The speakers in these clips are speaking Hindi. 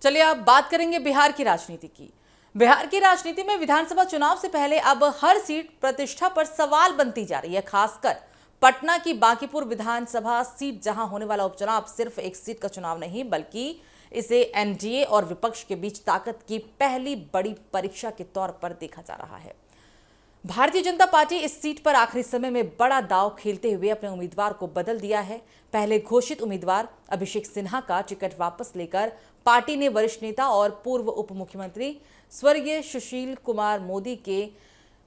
चलिए अब बात करेंगे बिहार की राजनीति की। बिहार की राजनीति में विधानसभा चुनाव से पहले अब हर सीट प्रतिष्ठा पर सवाल बनती जा रही है। खासकर पटना की बांकीपुर विधानसभा सीट, जहां होने वाला उपचुनाव सिर्फ एक सीट का चुनाव नहीं बल्कि इसे एनडीए और विपक्ष के बीच ताकत की पहली बड़ी परीक्षा के तौर पर देखा जा रहा है। भारतीय जनता पार्टी इस सीट पर आखिरी समय में बड़ा दांव खेलते हुए अपने उम्मीदवार को बदल दिया है। पहले घोषित उम्मीदवार अभिषेक सिन्हा का टिकट वापस लेकर पार्टी ने वरिष्ठ नेता और पूर्व उप मुख्यमंत्री स्वर्गीय सुशील कुमार मोदी के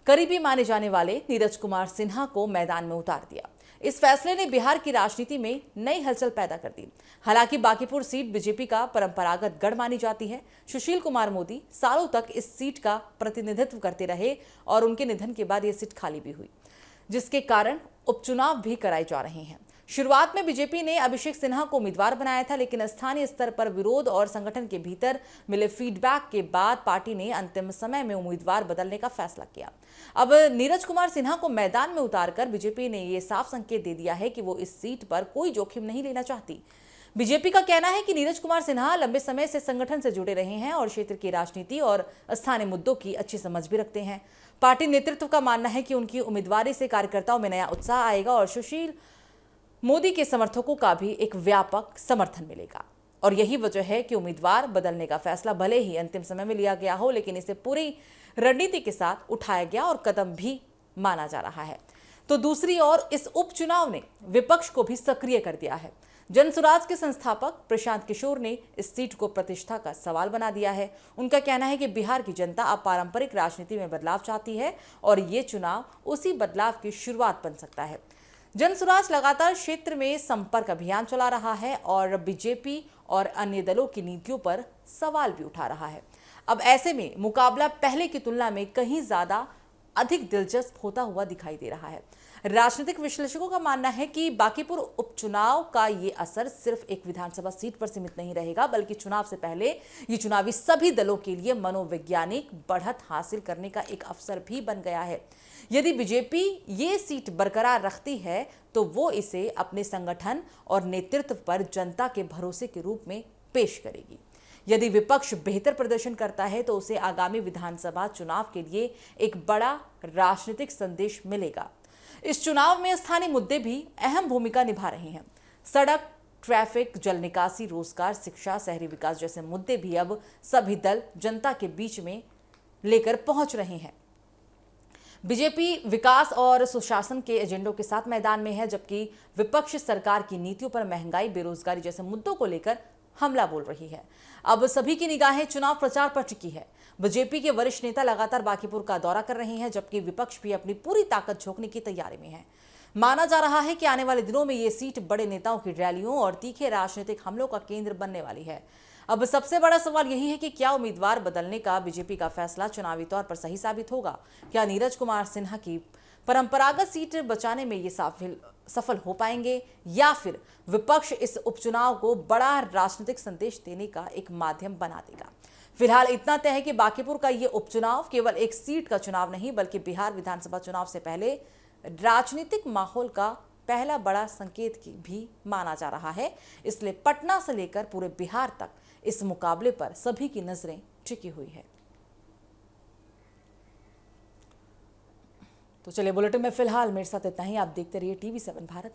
करीबी माने जाने वाले नीरज कुमार सिन्हा को मैदान में उतार दिया। इस फैसले ने बिहार की राजनीति में नई हलचल पैदा कर दी। हालांकि बांकीपुर सीट बीजेपी का परंपरागत गढ़ मानी जाती है। सुशील कुमार मोदी सालों तक इस सीट का प्रतिनिधित्व करते रहे और उनके निधन के बाद यह सीट खाली भी हुई, जिसके कारण उपचुनाव भी कराए जा रहे हैं। शुरुआत में बीजेपी ने अभिषेक सिन्हा को उम्मीदवार बनाया था, लेकिन स्थानीय स्तर पर विरोध और संगठन के भीतर मिले फीडबैक के बाद पार्टी ने अंतिम समय में उम्मीदवार बदलने का फैसला किया। अब नीरज कुमार सिन्हा को मैदान में उतारकर बीजेपी ने यह साफ संकेत दे दिया है कि वो इस सीट पर कोई जोखिम नहीं लेना चाहती। बीजेपी का कहना है कि नीरज कुमार सिन्हा लंबे समय से संगठन से जुड़े रहे हैं और क्षेत्र की राजनीति और स्थानीय मुद्दों की अच्छी समझ भी रखते हैं। पार्टी नेतृत्व का मानना है कि उनकी उम्मीदवारी से कार्यकर्ताओं में नया उत्साह आएगा और सुशील मोदी के समर्थकों का भी एक व्यापक समर्थन मिलेगा। और यही वजह है कि उम्मीदवार बदलने का फैसला भले ही अंतिम समय में लिया गया हो, लेकिन इसे पूरी रणनीति के साथ उठाया गया और कदम भी माना जा रहा है। तो दूसरी ओर इस उपचुनाव ने विपक्ष को भी सक्रिय कर दिया है। जनसुराज के संस्थापक प्रशांत किशोर ने इस सीट को प्रतिष्ठा का सवाल बना दिया है। उनका कहना है कि बिहार की जनता अब पारंपरिक राजनीति में बदलाव चाहती है और ये चुनाव उसी बदलाव की शुरुआत बन सकता है। जनसुराज लगातार क्षेत्र में संपर्क अभियान चला रहा है और बीजेपी और अन्य दलों की नीतियों पर सवाल भी उठा रहा है। अब ऐसे में मुकाबला पहले की तुलना में कहीं ज्यादा अधिक दिलचस्प होता हुआ दिखाई दे रहा है। राजनीतिक विश्लेषकों का मानना है कि बांकीपुर उपचुनाव का ये असर सिर्फ एक विधानसभा सीट पर सीमित नहीं रहेगा, बल्कि चुनाव से पहले ये चुनावी सभी दलों के लिए मनोवैज्ञानिक बढ़त हासिल करने का एक अवसर भी बन गया है। यदि बीजेपी ये सीट बरकरार रखती है तो वो इसे अपने संगठन और नेतृत्व पर जनता के भरोसे के रूप में पेश करेगी। यदि विपक्ष बेहतर प्रदर्शन करता है तो उसे आगामी विधानसभा चुनाव के लिए एक बड़ा राजनीतिक संदेश मिलेगा। इस चुनाव में स्थानीय मुद्दे भी अहम भूमिका निभा रहे हैं। सड़क, ट्रैफिक, जल निकासी, रोजगार, शिक्षा, शहरी विकास जैसे मुद्दे भी अब सभी दल जनता के बीच में लेकर पहुंच रहे हैं। बीजेपी विकास और सुशासन के एजेंडों के साथ मैदान में है, जबकि विपक्ष सरकार की नीतियों पर महंगाई, बेरोजगारी जैसे मुद्दों को लेकर हमला बोल रही है। अब सभी की निगाहें चुनाव प्रचार पर टिकी है। बीजेपी के वरिष्ठ नेता लगातार बांकीपुर का दौरा कर रहे हैं, जबकि विपक्ष भी अपनी पूरी ताकत झोंकने की तैयारी में है। माना जा रहा है कि आने वाले दिनों में ये सीट बड़े नेताओं की रैलियों और तीखे राजनीतिक हमलों का केंद्र बनने वाली है। अब सबसे बड़ा सवाल यही है कि क्या उम्मीदवार बदलने का बीजेपी का फैसला चुनावी तौर पर सही साबित होगा? क्या नीरज कुमार सिन्हा की परंपरागत सीट बचाने में ये सफल हो पाएंगे, या फिर विपक्ष इस उपचुनाव को बड़ा राजनीतिक संदेश देने का एक माध्यम बना देगा? फिलहाल इतना तय है कि बांकीपुर का ये उपचुनाव केवल एक सीट का चुनाव नहीं बल्कि बिहार विधानसभा चुनाव से पहले राजनीतिक माहौल का पहला बड़ा संकेत की भी माना जा रहा है। इसलिए पटना से लेकर पूरे बिहार तक इस मुकाबले पर सभी की नजरें टिकी हुई है। तो चलिए, बुलेटिन में फिलहाल मेरे साथ इतना ही। आप देखते रहिए TV7 भारत।